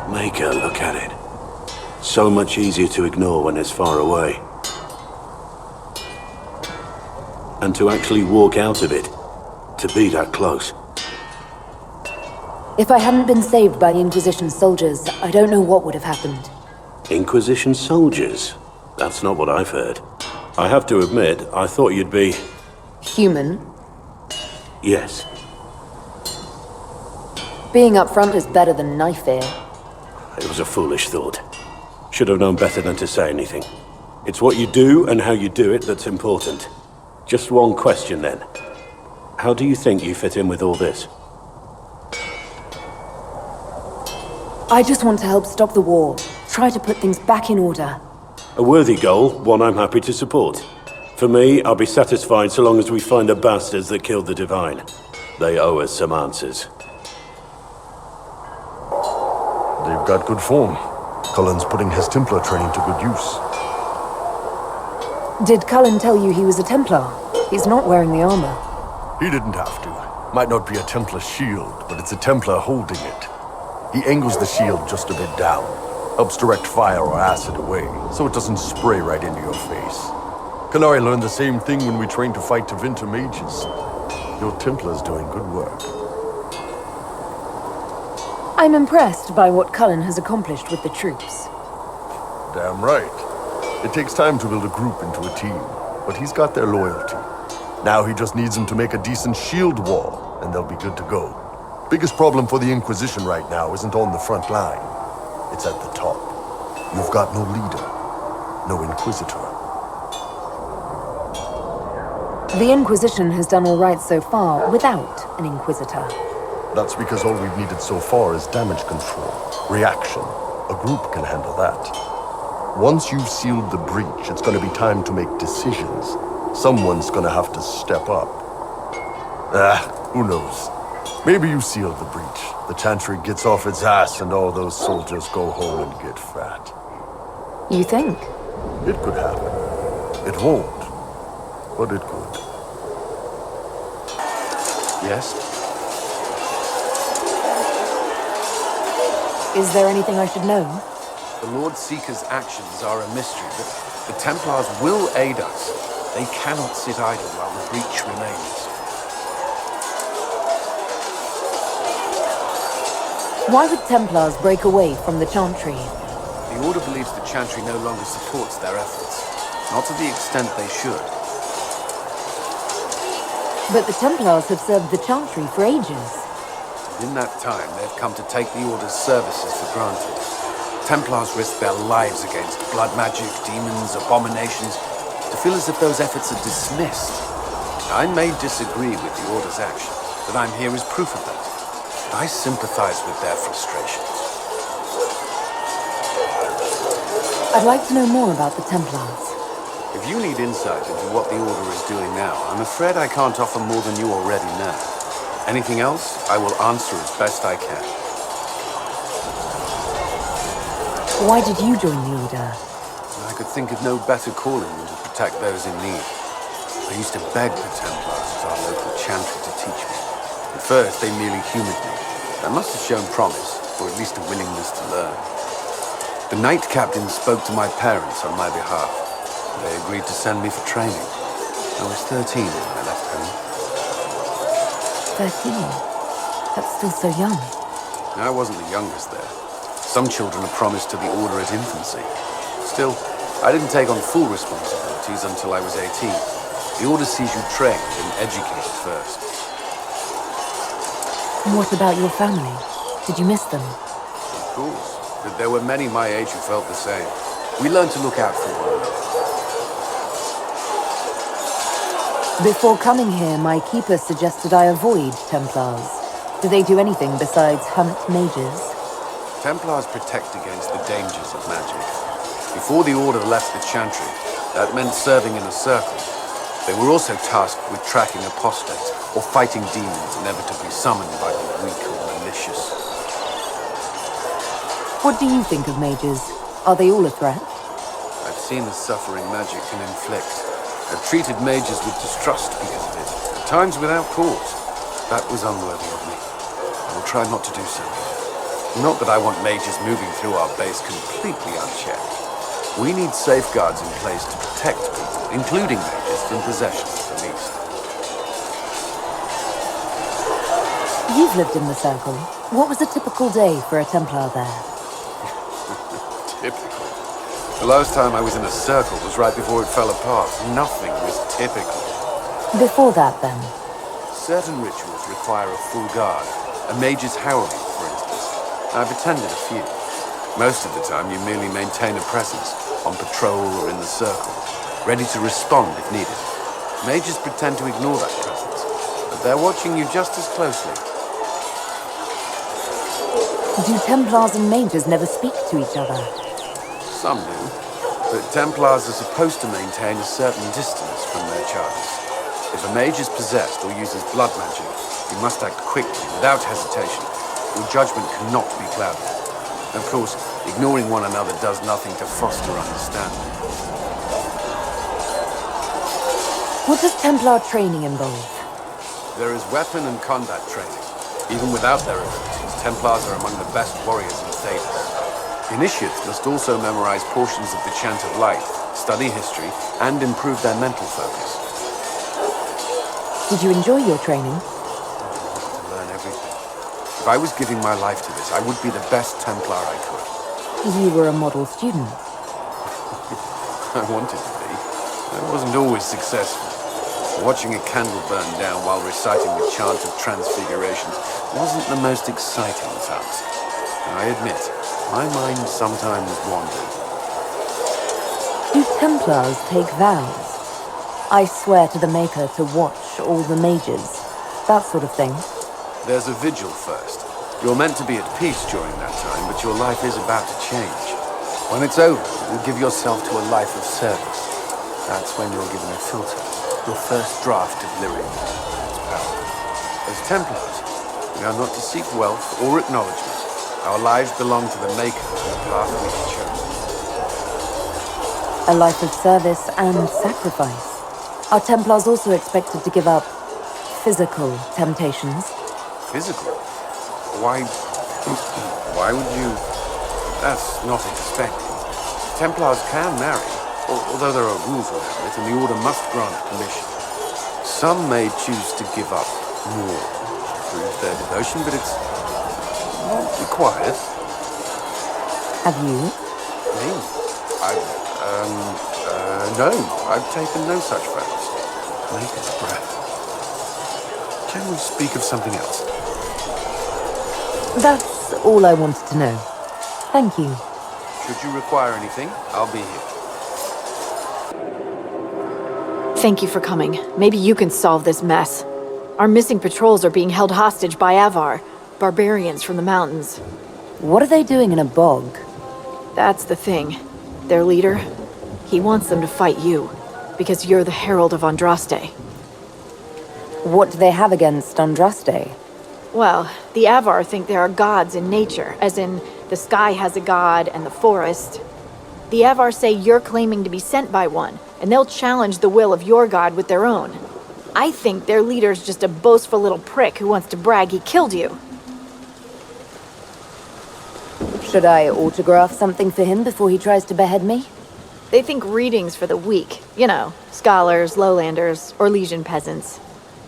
Make her look at it. So much easier to ignore when it's far away. And to actually walk out of it. To be that close. If I hadn't been saved by the Inquisition soldiers, I don't know what would have happened. Inquisition soldiers? That's not what I've heard. I have to admit, I thought you'd be... Human? Yes. Being up front is better than knife fear. It was a foolish thought. Should have known better than to say anything. It's what you do and how you do it that's important. Just one question then. How do you think you fit in with all this? I just want to help stop the war. Try to put things back in order. A worthy goal, one I'm happy to support. For me, I'll be satisfied so long as we find the bastards that killed the Divine. They owe us some answers. They've got good form. Cullen's putting his Templar training to good use. Did Cullen tell you he was a Templar? He's not wearing the armor. He didn't have to. Might not be a Templar shield, but it's a Templar holding it. He angles the shield just a bit down. Helps direct fire or acid away, so it doesn't spray right into your face. Kanari learned the same thing when we trained to fight Tevinter mages. Your Templar's doing good work. I'm impressed by what Cullen has accomplished with the troops. Damn right. It takes time to build a group into a team, but he's got their loyalty. Now he just needs them to make a decent shield wall, and they'll be good to go. Biggest problem for the Inquisition right now isn't on the front line. It's at the top. You've got no leader, no Inquisitor. The Inquisition has done all right so far without an Inquisitor. That's because all we've needed so far is damage control, reaction. A group can handle that. Once you've sealed the breach, it's gonna be time to make decisions. Someone's gonna have to step up. Who knows? Maybe you sealed the breach. The Chantry gets off its ass and all those soldiers go home and get fat. You think? It could happen. It won't, but it could. Yes? Is there anything I should know? The Lord Seeker's actions are a mystery, but the Templars will aid us. They cannot sit idle while the breach remains. Why would Templars break away from the Chantry? The Order believes the Chantry no longer supports their efforts. Not to the extent they should. But the Templars have served the Chantry for ages. In that time, they've come to take the Order's services for granted. Templars risk their lives against blood magic, demons, abominations, to feel as if those efforts are dismissed. I may disagree with the Order's actions, but I'm here as proof of that. I sympathize with their frustrations. I'd like to know more about the Templars. If you need insight into what the Order is doing now, I'm afraid I can't offer more than you already know. Anything else, I will answer as best I can. Why did you join the Order? I could think of no better calling than to protect those in need. I used to beg the Templars at our local Chantry to teach me. At first, they merely humored me. I must have shown promise, or at least a willingness to learn. The Knight Captain spoke to my parents on my behalf. They agreed to send me for training. I was 13 when I left home. 13? That's still so young. I wasn't the youngest there. Some children are promised to the Order at infancy. Still, I didn't take on full responsibilities until I was 18. The Order sees you trained and educated first. What about your family? Did you miss them? Of course. But there were many my age who felt the same. We learned to look out for one another. Before coming here, my keeper suggested I avoid Templars. Do they do anything besides hunt mages? Templars protect against the dangers of magic. Before the Order left the Chantry, that meant serving in a circle. They were also tasked with tracking apostates, or fighting demons inevitably summoned by the weak or malicious. What do you think of mages? Are they all a threat? I've seen the suffering magic can inflict. I've treated mages with distrust because of it, at times without cause. That was unworthy of me. I will try not to do so. Not that I want mages moving through our base completely unchecked. We need safeguards in place to protect people, including mages, from possession at the least. You've lived in the Circle. What was a typical day for a Templar there? Typical. The last time I was in a circle was right before it fell apart. Nothing was typical. Before that, then? Certain rituals require a full guard. A mage's howling, for instance. I've attended a few. Most of the time, you merely maintain a presence, on patrol or in the circle, ready to respond if needed. Mages pretend to ignore that presence, but they're watching you just as closely. Do Templars and mages never speak to each other? Some do, but Templars are supposed to maintain a certain distance from their charges. If a mage is possessed or uses blood magic, you must act quickly, without hesitation. Your judgment cannot be clouded. Of course, ignoring one another does nothing to foster understanding. What does Templar training involve? There is weapon and combat training. Even without their abilities, Templars are among the best warriors in Thedas. Initiates must also memorize portions of the Chant of Light, study history, and improve their mental focus. Did you enjoy your training? To learn everything. If I was giving my life to this, I would be the best Templar I could. You were a model student. I wanted to be. I wasn't always successful. Watching a candle burn down while reciting the Chant of Transfiguration wasn't the most exciting task. I admit, my mind sometimes wandered. Do Templars take vows? I swear to the Maker to watch all the mages. That sort of thing. There's a vigil first. You're meant to be at peace during that time, but your life is about to change. When it's over, you'll give yourself to a life of service. That's when you're given a filter, your first draft of lyric. Its power. As Templars, we are not to seek wealth or acknowledgement. Our lives belong to the Maker and the path we have chosen. A life of service and sacrifice. Are Templars also expected to give up physical temptations? Physical? Why would you? That's not expected. Templars can marry, although there are rules around it, and the Order must grant permission. Some may choose to give up more to prove their devotion, but it's not required. Have you? Me? No, I've taken no such vows. Maker's breath. Can we speak of something else? That's all I wanted to know. Thank you. Should you require anything, I'll be here. Thank you for coming. Maybe you can solve this mess. Our missing patrols are being held hostage by Avar, barbarians from the mountains. What are they doing in a bog? That's the thing. Their leader, he wants them to fight you, because you're the Herald of Andraste. What do they have against Andraste? Well, the Avar think there are gods in nature, as in the sky has a god and the forest. The Avar say you're claiming to be sent by one, and they'll challenge the will of your god with their own. I think their leader's just a boastful little prick who wants to brag he killed you. Should I autograph something for him before he tries to behead me? They think readings for the weak. You know, scholars, lowlanders, or legion peasants.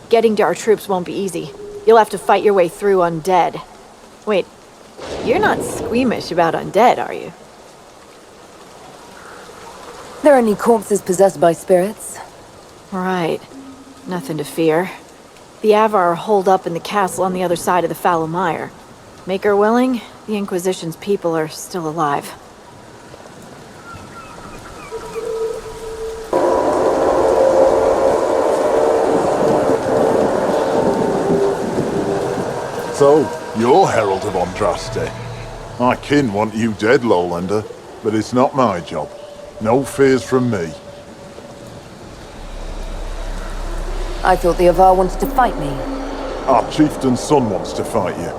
Getting to our troops won't be easy. You'll have to fight your way through undead. Wait, you're not squeamish about undead, are you? They're only corpses possessed by spirits. Right. Nothing to fear. The Avar are holed up in the castle on the other side of the Fallow Mire. Maker willing, the Inquisition's people are still alive. So, you're Herald of Andraste. My kin want you dead, Lowlander, but it's not my job. No fears from me. I thought the Avar wanted to fight me. Our chieftain's son wants to fight you.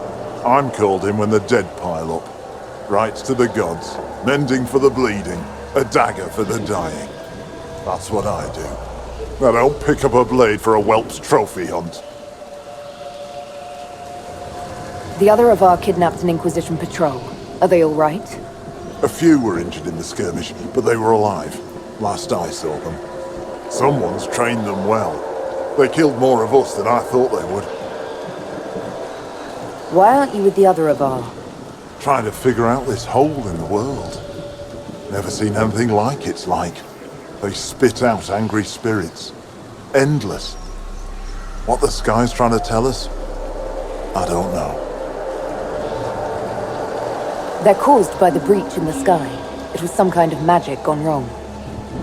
I'm called in when the dead pile up. Rites to the gods, mending for the bleeding, a dagger for the dying. That's what I do. I don't pick up a blade for a whelp's trophy hunt. The other of our kidnapped an Inquisition patrol. Are they all right? A few were injured in the skirmish, but they were alive. Last I saw them. Someone's trained them well. They killed more of us than I thought they would. Why aren't you with the other Avar? Trying to figure out this hole in the world. Never seen anything like it's like. They spit out angry spirits. Endless. What the sky's trying to tell us? I don't know. They're caused by the breach in the sky. It was some kind of magic gone wrong.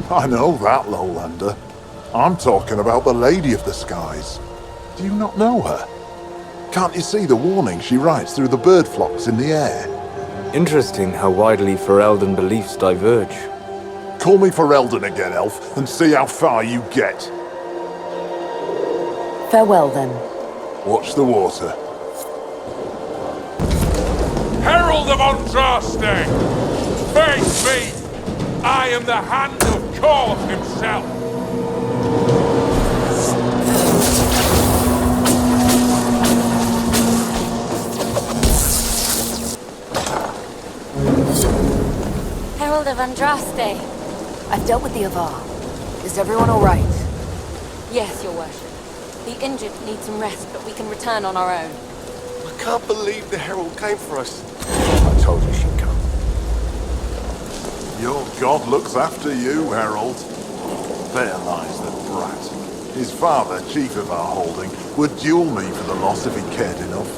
I know that, Lowlander. I'm talking about the Lady of the Skies. Do you not know her? Can't you see the warning she writes through the bird flocks in the air? Interesting how widely Ferelden beliefs diverge. Call me Ferelden again, Elf, and see how far you get. Farewell, then. Watch the water. Herald of Andraste! Face me! I am the hand of Korth himself! Herald of Andraste. I've dealt with the Avar. Is everyone all right? Yes, your worship. The injured need some rest, but we can return on our own. I can't believe the Herald came for us. I told you she'd come. Your god looks after you, Herald. There lies the brat. His father, chief of our holding, would duel me for the loss if he cared enough.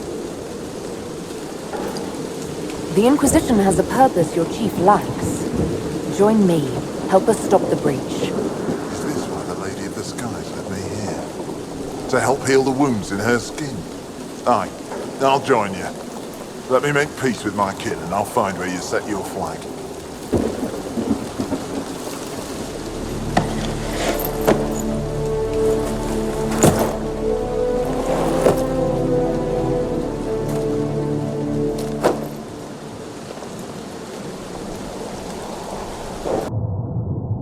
The Inquisition has a purpose your chief lacks. Join me. Help us stop the breach. Is this why the Lady of the Skies led me here? To help heal the wounds in her skin? Aye, I'll join you. Let me make peace with my kin and I'll find where you set your flag.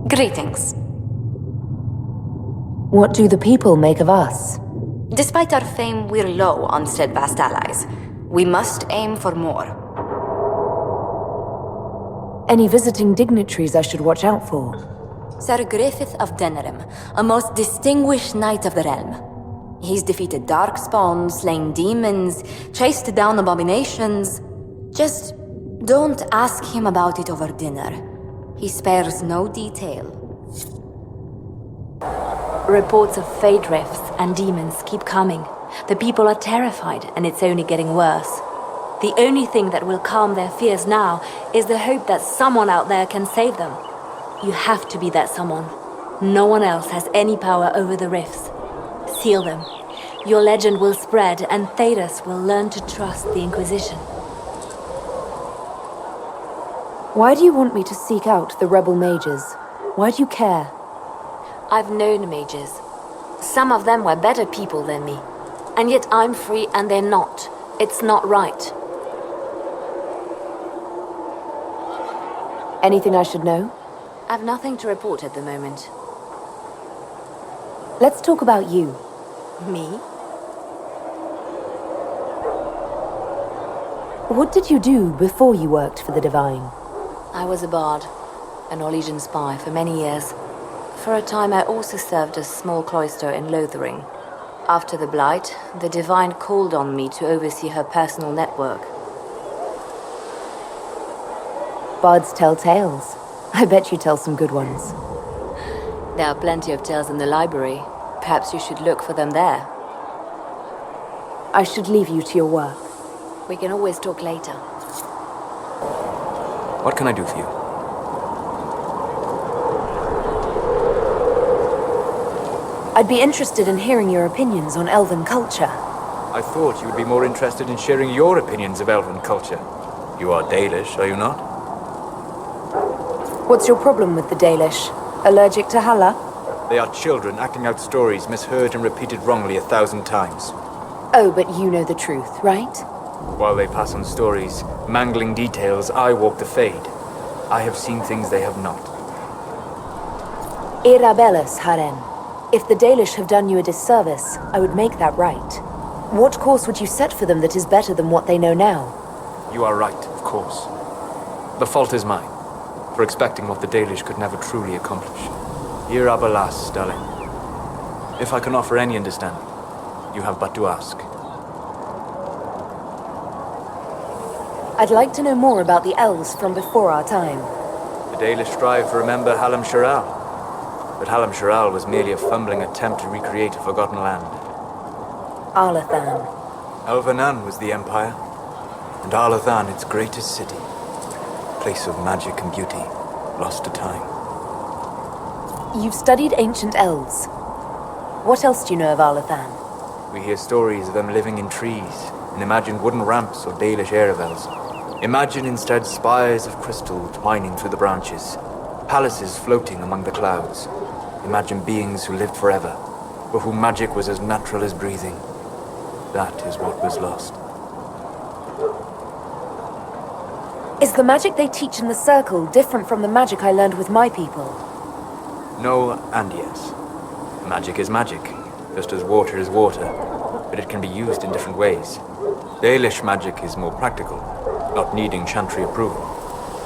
Greetings. What do the people make of us? Despite our fame, we're low on steadfast allies. We must aim for more. Any visiting dignitaries I should watch out for? Sir Griffith of Denerim, a most distinguished knight of the realm. He's defeated darkspawn, slain demons, chased down abominations. Just don't ask him about it over dinner. He spares no detail. Reports of fade rifts and demons keep coming. The people are terrified, and it's only getting worse. The only thing that will calm their fears now is the hope that someone out there can save them. You have to be that someone. No one else has any power over the rifts. Seal them. Your legend will spread, and Thedas will learn to trust the Inquisition. Why do you want me to seek out the rebel mages? Why do you care? I've known mages. Some of them were better people than me. And yet I'm free and they're not. It's not right. Anything I should know? I've nothing to report at the moment. Let's talk about you. Me? What did you do before you worked for the Divine? I was a bard, an Orlesian spy for many years. For a time I also served a small cloister in Lothering. After the Blight, the Divine called on me to oversee her personal network. Bards tell tales. I bet you tell some good ones. There are plenty of tales in the library. Perhaps you should look for them there. I should leave you to your work. We can always talk later. What can I do for you? I'd be interested in hearing your opinions on elven culture. I thought you would be more interested in sharing your opinions of elven culture. You are Dalish, are you not? What's your problem with the Dalish? Allergic to Halla? They are children acting out stories misheard and repeated wrongly 1,000 times. Oh, but you know the truth, right? While they pass on stories, mangling details, I walk the fade. I have seen things they have not. Irabellus, Haren. If the Dalish have done you a disservice, I would make that right. What course would you set for them that is better than what they know now? You are right, of course. The fault is mine, for expecting what the Dalish could never truly accomplish. Ir abalas, darling. If I can offer any understanding, you have but to ask. I'd like to know more about the elves from before our time. The Dalish strive to remember Hallam Shiral, but Hallam Shiral was merely a fumbling attempt to recreate a forgotten land. Arlathan. Elvanan was the empire, and Arlathan its greatest city. Place of magic and beauty, lost to time. You've studied ancient elves. What else do you know of Arlathan? We hear stories of them living in trees, and imagine wooden ramps or Dalish aeravels. Imagine instead spires of crystal twining through the branches, palaces floating among the clouds. Imagine beings who lived forever, for whom magic was as natural as breathing. That is what was lost. Is the magic they teach in the Circle different from the magic I learned with my people? No and yes. Magic is magic, just as water is water, but it can be used in different ways. Dalish magic is more practical, not needing chantry approval,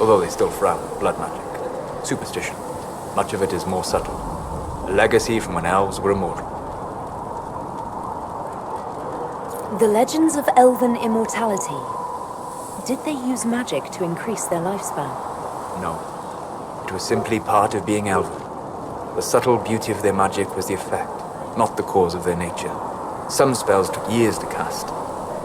although they still frown at blood magic. Superstition. Much of it is more subtle. A legacy from when elves were immortal. The legends of elven immortality. Did they use magic to increase their lifespan? No. It was simply part of being elven. The subtle beauty of their magic was the effect, not the cause of their nature. Some spells took years to cast.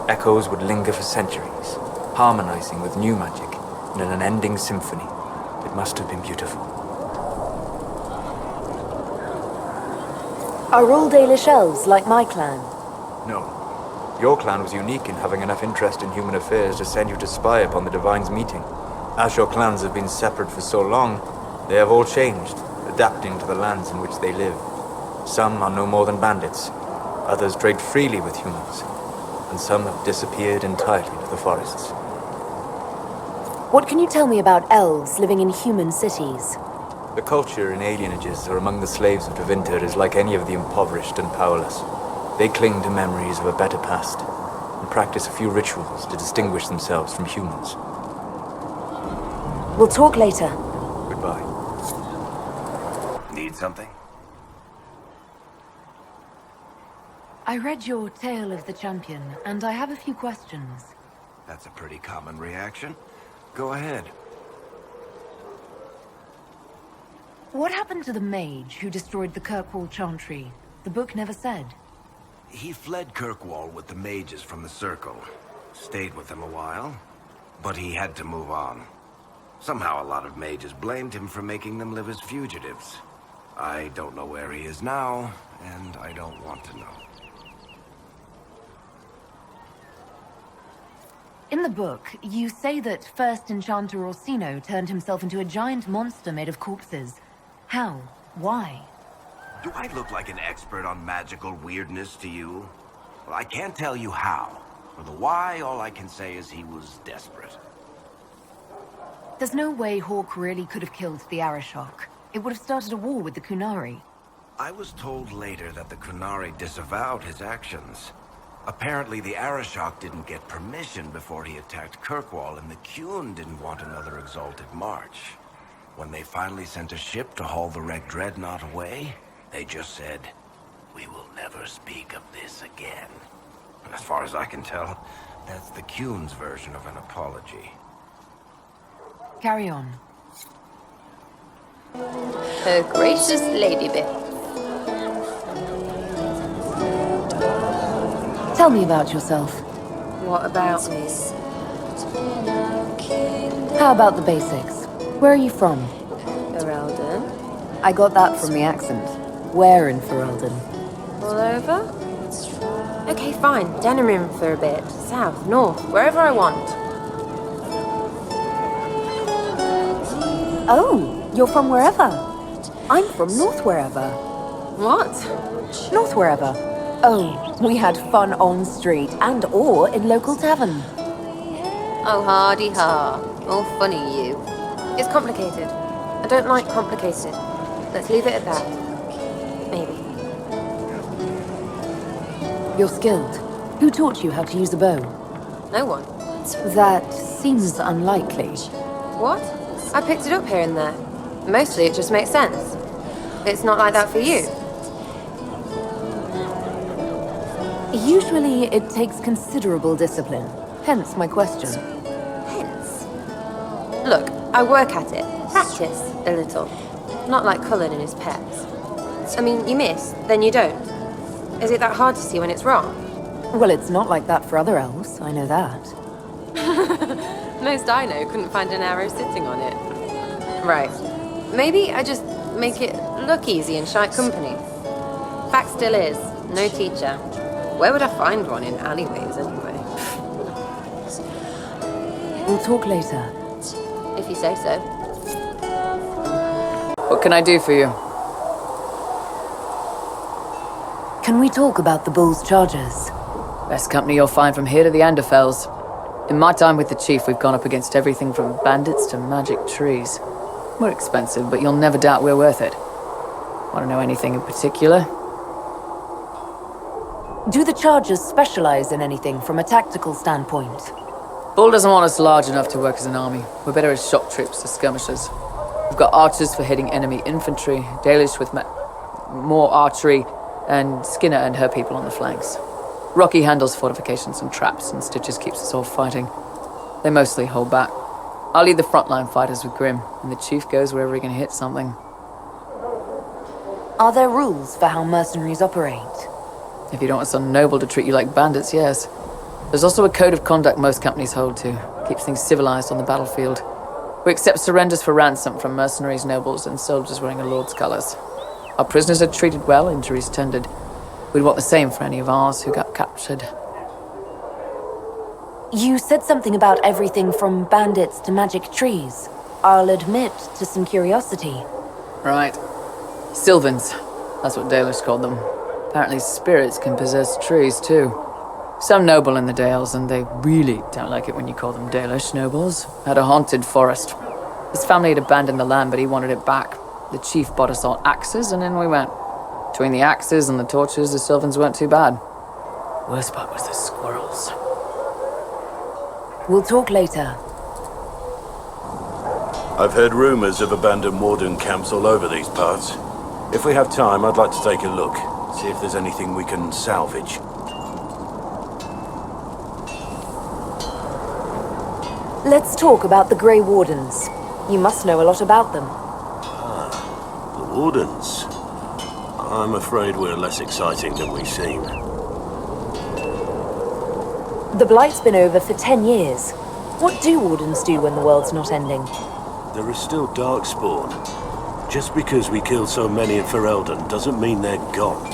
Echoes would linger for centuries, harmonizing with new magic in an unending symphony. It must have been beautiful. Are all Dalish elves like my clan? No. Your clan was unique in having enough interest in human affairs to send you to spy upon the Divine's meeting. As your clans have been separate for so long, they have all changed, adapting to the lands in which they live. Some are no more than bandits, others trade freely with humans, and some have disappeared entirely to the forests. What can you tell me about elves living in human cities? The culture in alienages or among the slaves of Tevinter is like any of the impoverished and powerless. They cling to memories of a better past, and practice a few rituals to distinguish themselves from humans. We'll talk later. Goodbye. Need something? I read your Tale of the Champion, and I have a few questions. That's a pretty common reaction. Go ahead. What happened to the mage who destroyed the Kirkwall Chantry? The book never said. He fled Kirkwall with the mages from the Circle. Stayed with them a while, but he had to move on. Somehow a lot of mages blamed him for making them live as fugitives. I don't know where he is now, and I don't want to know. In the book, you say that first Enchanter Orsino turned himself into a giant monster made of corpses. How? Why? Do I look like an expert on magical weirdness to you? Well, I can't tell you how. For the why, all I can say is he was desperate. There's no way Hawk really could have killed the Arashok. It would have started a war with the Kunari. I was told later that the Kunari disavowed his actions. Apparently the Arashok didn't get permission before he attacked Kirkwall, and the Qun didn't want another exalted march. When they finally sent a ship to haul the wrecked dreadnought away, they just said, "We will never speak of this again." As far as I can tell, that's the Qun's version of an apology. Carry on. Her gracious Lady Bit. Tell me about yourself. What about? How about the basics? Where are you from? Ferelden. I got that from the accent. Where in Ferelden? All over? Okay, fine. Denerim for a bit. South, north, wherever I want. Oh, you're from wherever. I'm from North wherever. What? North wherever. Oh, we had fun on street and or in local tavern. Oh, hardy ha. All funny, you. It's complicated. I don't like complicated. Let's leave it at that. Maybe. You're skilled. Who taught you how to use a bow? No one. That seems unlikely. What? I picked it up here and there. Mostly it just makes sense. It's not like that for you. Usually it takes considerable discipline, hence my question. Hence? Look, I work at it. Practice a little. Not like Cullen and his pets. I mean, you miss, then you don't. Is it that hard to see when it's wrong? Well, it's not like that for other elves, I know that. Most I know couldn't find an arrow sitting on it. Right. Maybe I just make it look easy in shite company. Fact still is, no teacher. Where would I find one in alleyways anyway? We'll talk later. If you say so. What can I do for you? Can we talk about the Bull's charges? Best company you'll find from here to the Anderfells. In my time with the Chief, we've gone up against everything from bandits to magic trees. We're expensive, but you'll never doubt we're worth it. Want to know anything in particular? Do the charges specialize in anything from a tactical standpoint? Bull doesn't want us large enough to work as an army. We're better as shock troops or skirmishers. We've got archers for hitting enemy infantry, Dalish with more archery, and Skinner and her people on the flanks. Rocky handles fortifications and traps, and Stitches keeps us all fighting. They mostly hold back. I'll lead the frontline fighters with Grim, and the Chief goes wherever he can hit something. Are there rules for how mercenaries operate? If you don't want some noble to treat you like bandits, yes. There's also a code of conduct most companies hold to. Keeps things civilized on the battlefield. We accept surrenders for ransom from mercenaries, nobles, and soldiers wearing a lord's colors. Our prisoners are treated well, injuries tended. We'd want the same for any of ours who got captured. You said something about everything from bandits to magic trees. I'll admit to some curiosity. Right. Sylvans. That's what Dalish called them. Apparently spirits can possess trees, too. Some noble in the Dales, and they really don't like it when you call them Dalish nobles, had a haunted forest. His family had abandoned the land, but he wanted it back. The Chief bought us all axes, and in we went. Between the axes and the torches, the Sylvans weren't too bad. Worst part was the squirrels. We'll talk later. I've heard rumors of abandoned warden camps all over these parts. If we have time, I'd like to take a look, see if there's anything we can salvage. Let's talk about the Grey Wardens. You must know a lot about them. The Wardens. I'm afraid we're less exciting than we seem. The Blight's been over for 10 years. What do Wardens do when the world's not ending? There is still Darkspawn. Just because we kill so many in Ferelden doesn't mean they're gone.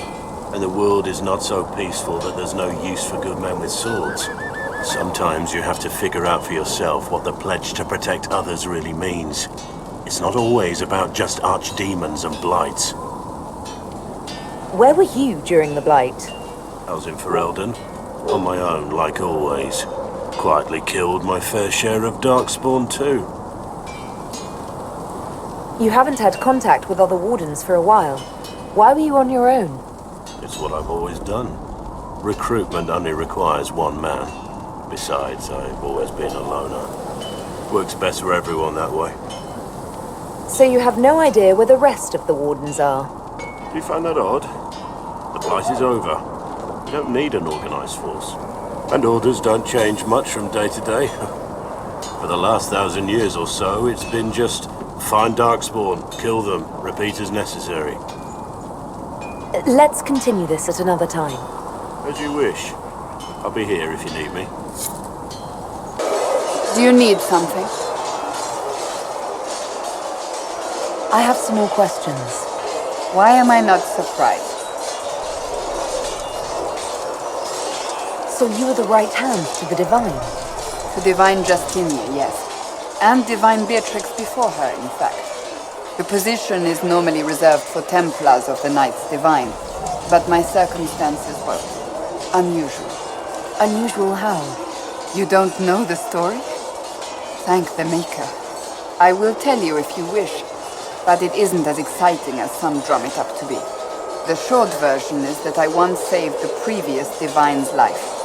And the world is not so peaceful that there's no use for good men with swords. Sometimes you have to figure out for yourself what the pledge to protect others really means. It's not always about just archdemons and blights. Where were you during the Blight? I was in Ferelden, on my own, like always. Quietly killed my fair share of Darkspawn too. You haven't had contact with other Wardens for a while. Why were you on your own? It's what I've always done. Recruitment only requires one man. Besides, I've always been a loner. Works best for everyone that way. So you have no idea where the rest of the Wardens are? Do you find that odd? The Blight is over. We don't need an organized force. And orders don't change much from day to day. For the last 1,000 years or so, it's been just find Darkspawn, kill them, repeat as necessary. Let's continue this at another time. As you wish. I'll be here if you need me. Do you need something? I have some more questions. Why am I not surprised? So you are the right hand to the Divine? To Divine Justinia, yes. And Divine Beatrix before her, in fact. The position is normally reserved for Templars of the Knights Divine, but my circumstances were unusual. Unusual how? You don't know the story? Thank the Maker. I will tell you if you wish, but it isn't as exciting as some drum it up to be. The short version is that I once saved the previous Divine's life.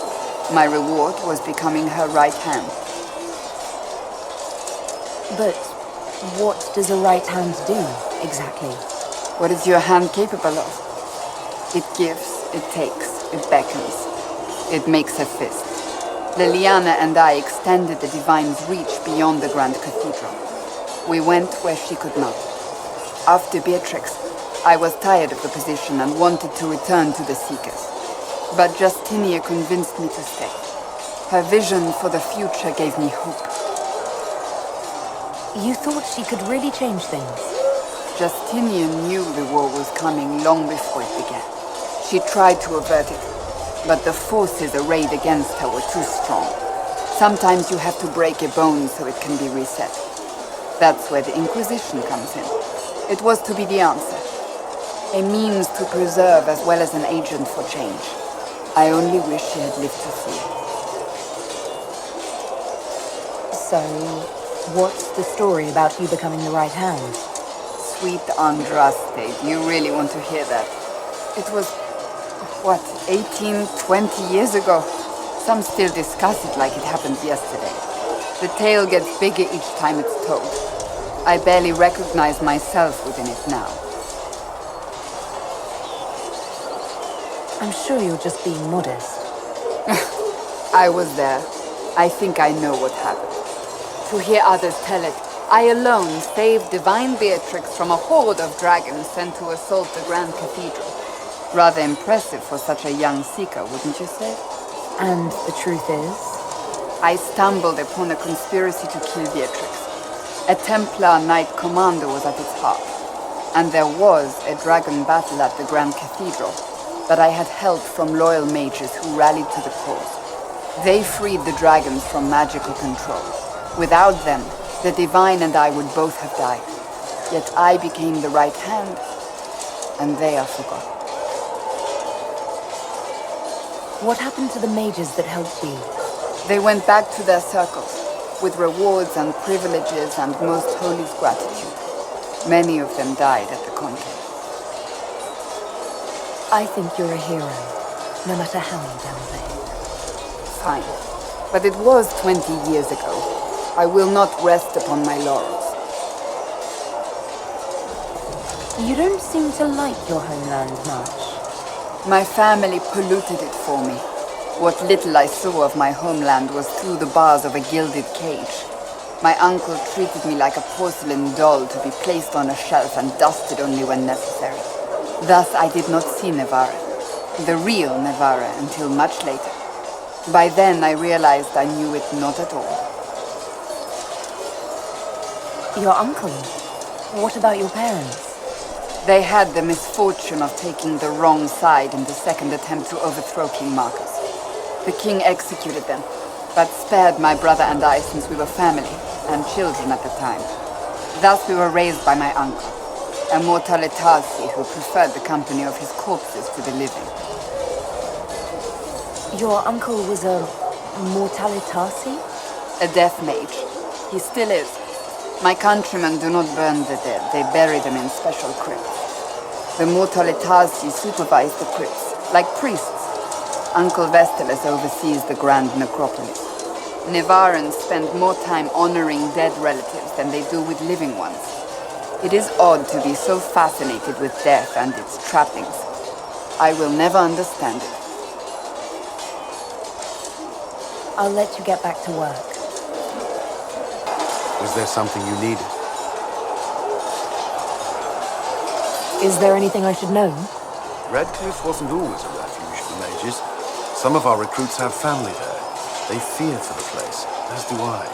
My reward was becoming her right hand. But what does a right hand do, exactly? What is your hand capable of? It gives, it takes, it beckons. It makes a fist. Liliana and I extended the Divine's reach beyond the Grand Cathedral. We went where she could not. After Beatrix, I was tired of the position and wanted to return to the Seekers. But Justinia convinced me to stay. Her vision for the future gave me hope. You thought she could really change things? Justinian knew the war was coming long before it began. She tried to avert it, but the forces arrayed against her were too strong. Sometimes you have to break a bone so it can be reset. That's where the Inquisition comes in. It was to be the answer. A means to preserve as well as an agent for change. I only wish she had lived to see it. So, what's the story about you becoming the right hand? Sweet Andraste, do you really want to hear that? It was, what, 18, 20 years ago? Some still discuss it like it happened yesterday. The tale gets bigger each time it's told. I barely recognize myself within it now. I'm sure you're just being modest. I was there. I think I know what happened. To hear others tell it, I alone saved Divine Beatrix from a horde of dragons sent to assault the Grand Cathedral. Rather impressive for such a young seeker, wouldn't you say? And the truth is? I stumbled upon a conspiracy to kill Beatrix. A Templar Knight Commander was at its heart. And there was a dragon battle at the Grand Cathedral, but I had help from loyal mages who rallied to the cause. They freed the dragons from magical control. Without them, the Divine and I would both have died. Yet I became the right hand, and they are forgotten. What happened to the mages that helped you? They went back to their circles, with rewards and privileges and most holy gratitude. Many of them died at the conclave. I think you're a hero, no matter how you downplay it. Fine. But it was 20 years ago. I will not rest upon my laurels. You don't seem to like your homeland much. My family polluted it for me. What little I saw of my homeland was through the bars of a gilded cage. My uncle treated me like a porcelain doll to be placed on a shelf and dusted only when necessary. Thus I did not see Navarra, the real Navarra, until much later. By then I realized I knew it not at all. Your uncle? What about your parents? They had the misfortune of taking the wrong side in the second attempt to overthrow King Marcus. The king executed them, but spared my brother and I since we were family and children at the time. Thus we were raised by my uncle, a mortalitasi who preferred the company of his corpses to the living. Your uncle was a mortalitasi? A death mage. He still is. My countrymen do not burn the dead, they bury them in special crypts. The mortalitasi supervise the crypts, like priests. Uncle Vestalis oversees the grand necropolis. Nevarans spend more time honoring dead relatives than they do with living ones. It is odd to be so fascinated with death and its trappings. I will never understand it. I'll let you get back to work. Was there something you needed? Is there anything I should know? Redcliffe wasn't always a refuge for mages. Some of our recruits have family there. They fear for the place, as do I.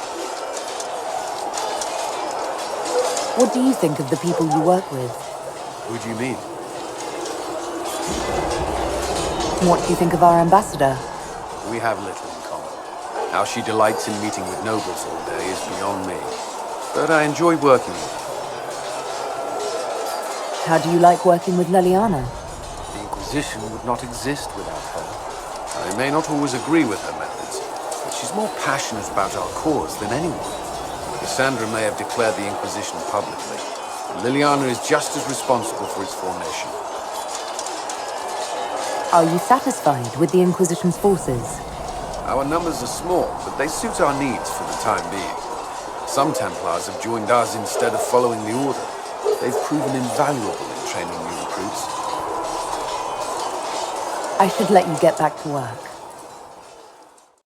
What do you think of the people you work with? Who do you mean? What do you think of our ambassador? We have little in common. How she delights in meeting with nobles all day is beyond me. But I enjoy working with her. How do you like working with Liliana? The Inquisition would not exist without her. I may not always agree with her methods, but she's more passionate about our cause than anyone. Cassandra may have declared the Inquisition publicly, and Liliana is just as responsible for its formation. Are you satisfied with the Inquisition's forces? Our numbers are small, but they suit our needs for the time being. Some Templars have joined us instead of following the Order. They've proven invaluable in training new recruits. I should let you get back to work.